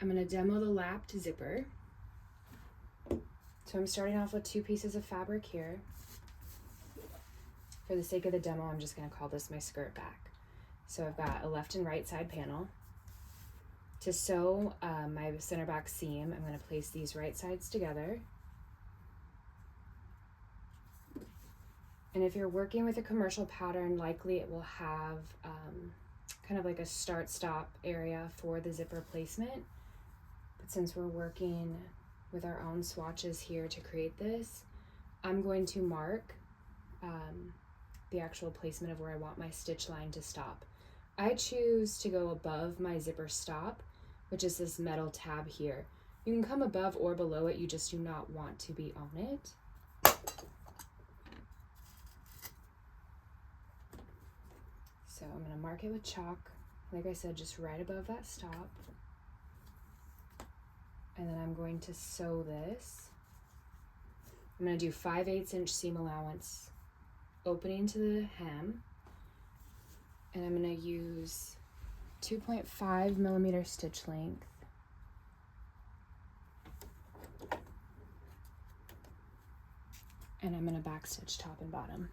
I'm going to demo the lapped zipper. So I'm starting off with 2 pieces of fabric here. For the sake of the demo, I'm just going to call this my skirt back. So I've got a left and right side panel. To sew my center back seam, I'm going to place these right sides together. And if you're working with a commercial pattern, likely it will have kind of like a start-stop area for the zipper placement. But since we're working with our own swatches here to create this, I'm going to mark the actual placement of where I want my stitch line to stop. I choose to go above my zipper stop, which is this metal tab here. You can come above or below it, you just do not want to be on it. So I'm going to mark it with chalk, like I said, just right above that stop. And then I'm going to sew this. I'm going to do 5/8 inch seam allowance opening to the hem. And I'm going to use 2.5 millimeter stitch length. And I'm going to back stitch top and bottom.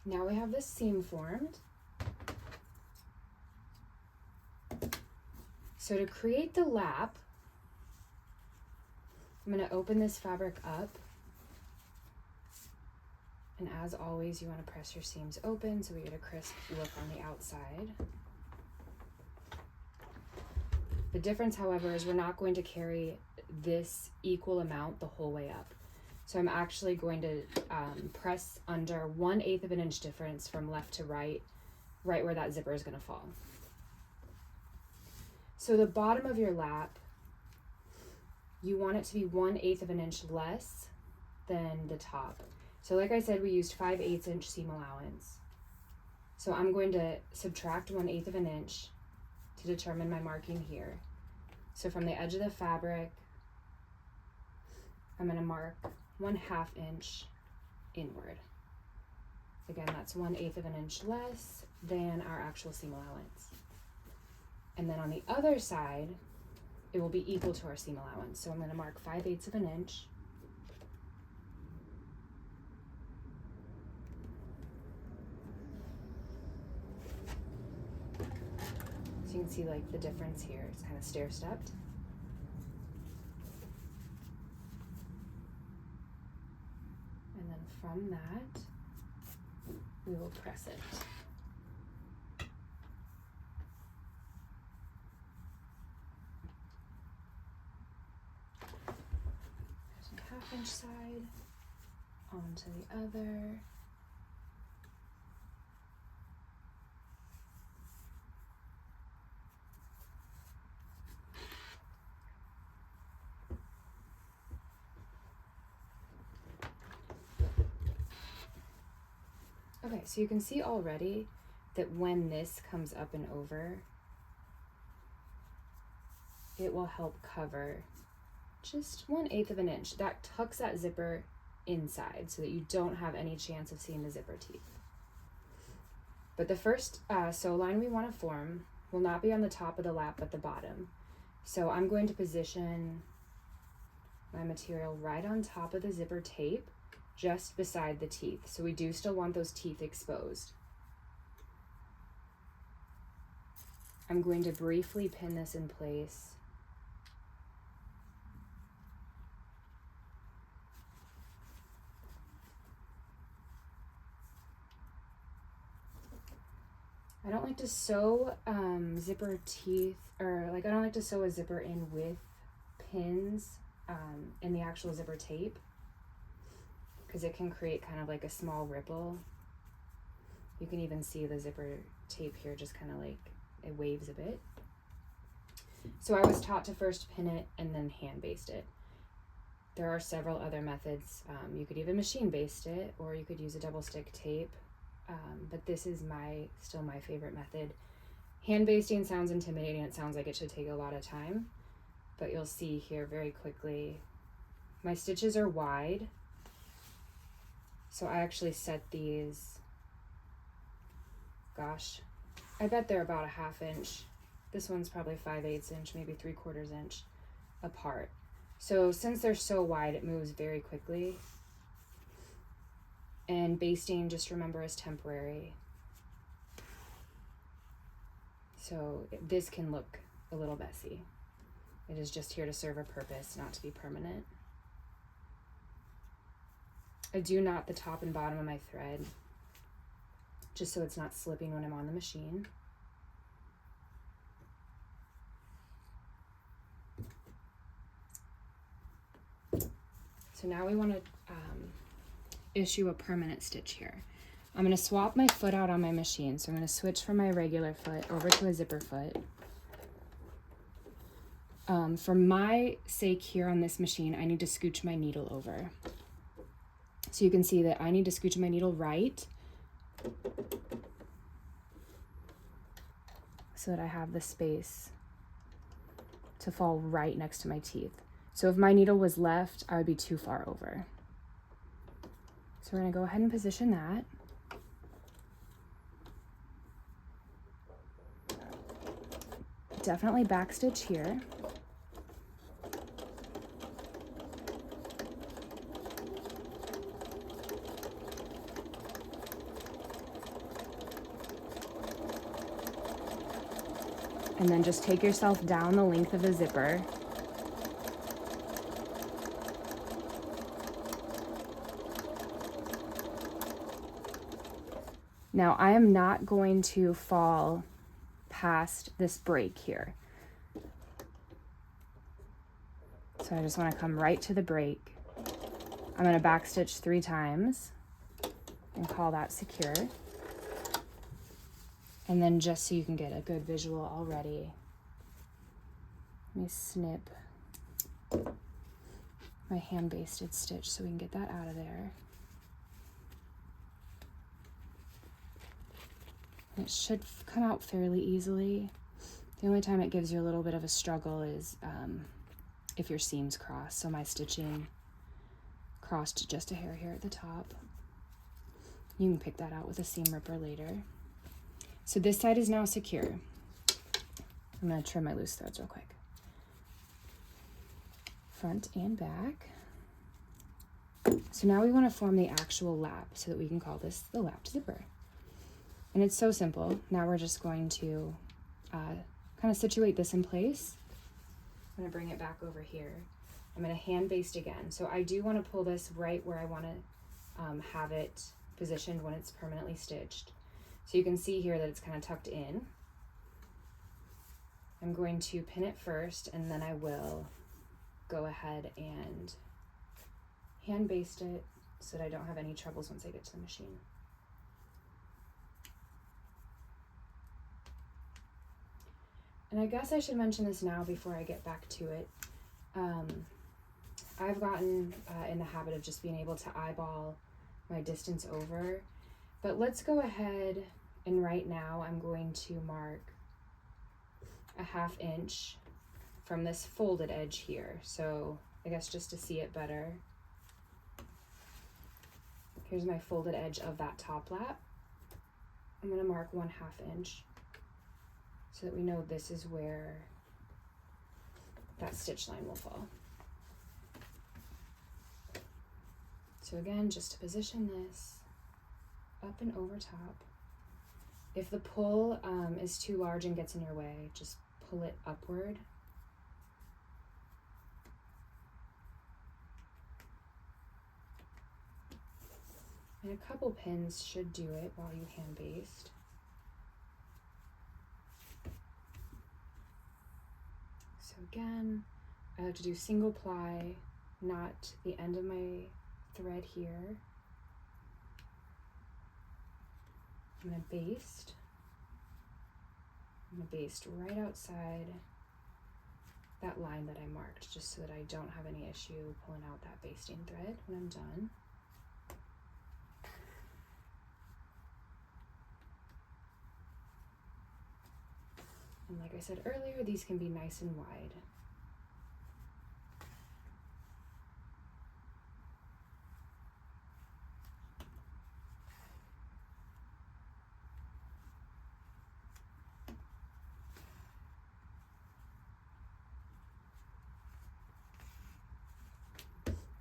Now we have this seam formed. So to create the lap, I'm going to open this fabric up. And as always, you want to press your seams open so we get a crisp look on the outside. The difference, however, is we're not going to carry this equal amount the whole way up. So I'm actually going to press under 1/8 of an inch difference from left to right, right where that zipper is going to fall. So the bottom of your lap, you want it to be 1/8 of an inch less than the top. So like I said, we used 5/8 inch seam allowance. So I'm going to subtract 1/8 of an inch to determine my marking here. So from the edge of the fabric, I'm going to mark 1/2 inch inward. Again, that's 1/8 of an inch less than our actual seam allowance. And then on the other side, it will be equal to our seam allowance. So I'm going to mark 5/8 of an inch. So you can see like the difference here. It's kind of stair-stepped. And then from that, we will press it. There's a 1/2 inch side onto the other. Okay, so you can see already that when this comes up and over, it will help cover just 1/8 of an inch. That tucks that zipper inside so that you don't have any chance of seeing the zipper teeth. But the first sew line we want to form will not be on the top of the lap but the bottom. So I'm going to position my material right on top of the zipper tape, just beside the teeth. So we do still want those teeth exposed. I'm going to briefly pin this in place. I don't like to sew zipper teeth, or like I don't like to sew a zipper in with pins in the actual zipper tape, because it can create kind of like a small ripple. You can even see the zipper tape here just kind of like it waves a bit. So I was taught to first pin it and then hand baste it. There are several other methods. You could even machine baste it, or you could use a double stick tape. But this is still my favorite method. Hand basting sounds intimidating. It sounds like it should take a lot of time, but you'll see here very quickly, my stitches are wide. So I actually set these, gosh, I bet they're about a 1/2 inch. This one's probably 5/8 inch, maybe 3/4 inch apart. So since they're so wide, it moves very quickly. And basting, just remember, is temporary. So this can look a little messy. It is just here to serve a purpose, not to be permanent. I do knot the top and bottom of my thread, just so it's not slipping when I'm on the machine. So now we want to issue a permanent stitch here. I'm going to swap my foot out on my machine. So I'm going to switch from my regular foot over to a zipper foot. For my sake here on this machine, I need to scooch my needle over. So you can see that I need to scooch my needle right so that I have the space to fall right next to my teeth. So if my needle was left, I would be too far over. So we're going to go ahead and position that. Definitely backstitch here. And then just take yourself down the length of the zipper. Now I am not going to fall past this break here. So I just want to come right to the break. I'm going to backstitch 3 times and call that secure. And then just so you can get a good visual already, let me snip my hand basted stitch so we can get that out of there. And it should come out fairly easily. The only time it gives you a little bit of a struggle is if your seams cross. So my stitching crossed just a hair here at the top. You can pick that out with a seam ripper later. So this side is now secure. I'm going to trim my loose threads real quick. Front and back. So now we want to form the actual lap so that we can call this the lapped zipper. And it's so simple. Now we're just going to kind of situate this in place. I'm going to bring it back over here. I'm going to hand baste again. So I do want to pull this right where I want to have it positioned when it's permanently stitched. So you can see here that it's kind of tucked in. I'm going to pin it first, and then I will go ahead and hand baste it so that I don't have any troubles once I get to the machine. And I guess I should mention this now before I get back to it. I've gotten in the habit of just being able to eyeball my distance over, but let's go ahead and right now I'm going to mark a 1/2 inch from this folded edge here. So I guess just to see it better, here's my folded edge of that top lap. I'm going to mark 1/2 inch so that we know this is where that stitch line will fall. So again, just to position this up and over top. If the pull is too large and gets in your way, just pull it upward. And a couple pins should do it while you hand baste. So again, I like to do single ply, knot the end of my thread here. I'm going to baste. I'm going to baste right outside that line that I marked, just so that I don't have any issue pulling out that basting thread when I'm done. And like I said earlier, these can be nice and wide.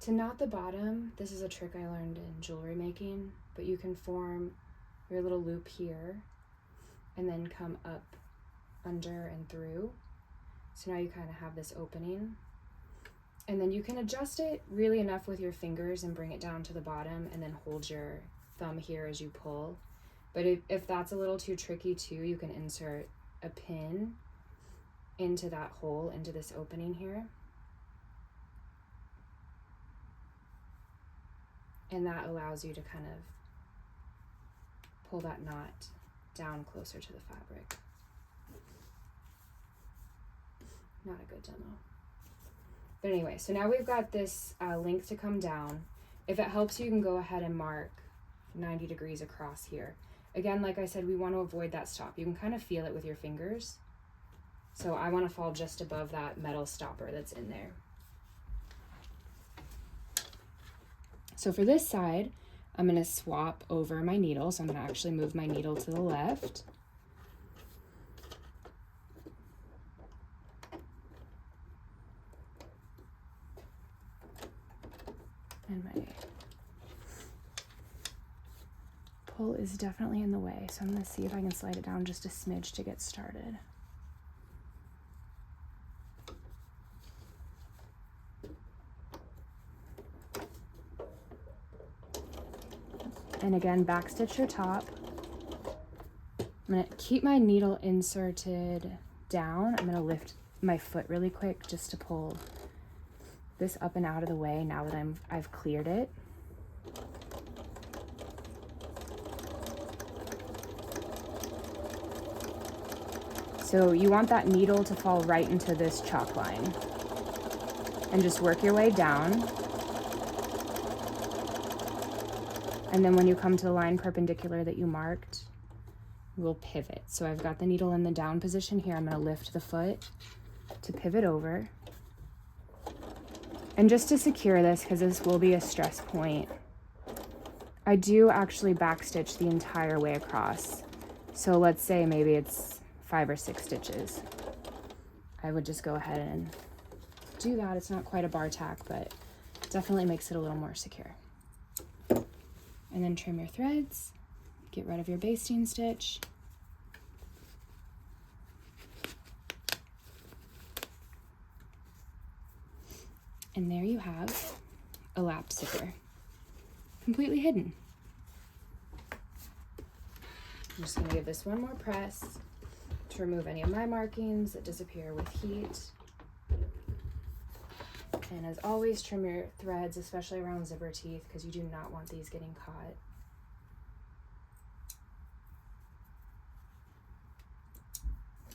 To knot the bottom, this is a trick I learned in jewelry making, but you can form your little loop here and then come up under and through. So now you kind of have this opening. And then you can adjust it really enough with your fingers and bring it down to the bottom and then hold your thumb here as you pull. But if that's a little too tricky too, you can insert a pin into that hole, into this opening here. And that allows you to kind of pull that knot down closer to the fabric. Not a good demo. But anyway, so now we've got this length to come down. If it helps, you can go ahead and mark 90 degrees across here. Again, like I said, we want to avoid that stop. You can kind of feel it with your fingers. So I want to fall just above that metal stopper that's in there. So for this side, I'm going to swap over my needle. So I'm going to actually move my needle to the left. And my pull is definitely in the way. So I'm going to see if I can slide it down just a smidge to get started. And again, backstitch your top. I'm gonna keep my needle inserted down. I'm gonna lift my foot really quick just to pull this up and out of the way now that I've cleared it. So you want that needle to fall right into this chalk line. And just work your way down. And then when you come to the line perpendicular that you marked, we'll pivot. So I've got the needle in the down position here. I'm going to lift the foot to pivot over. And just to secure this, because this will be a stress point, I do actually backstitch the entire way across. So let's say maybe it's 5 or 6 stitches. I would just go ahead and do that. It's not quite a bar tack, but definitely makes it a little more secure. And then trim your threads, get rid of your basting stitch. And there you have a lap zipper, completely hidden. I'm just gonna give this one more press to remove any of my markings that disappear with heat. And as always, trim your threads, especially around zipper teeth, because you do not want these getting caught.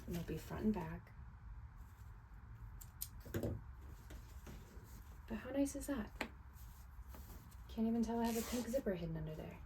And they'll be front and back. But how nice is that? Can't even tell I have a pink zipper hidden under there.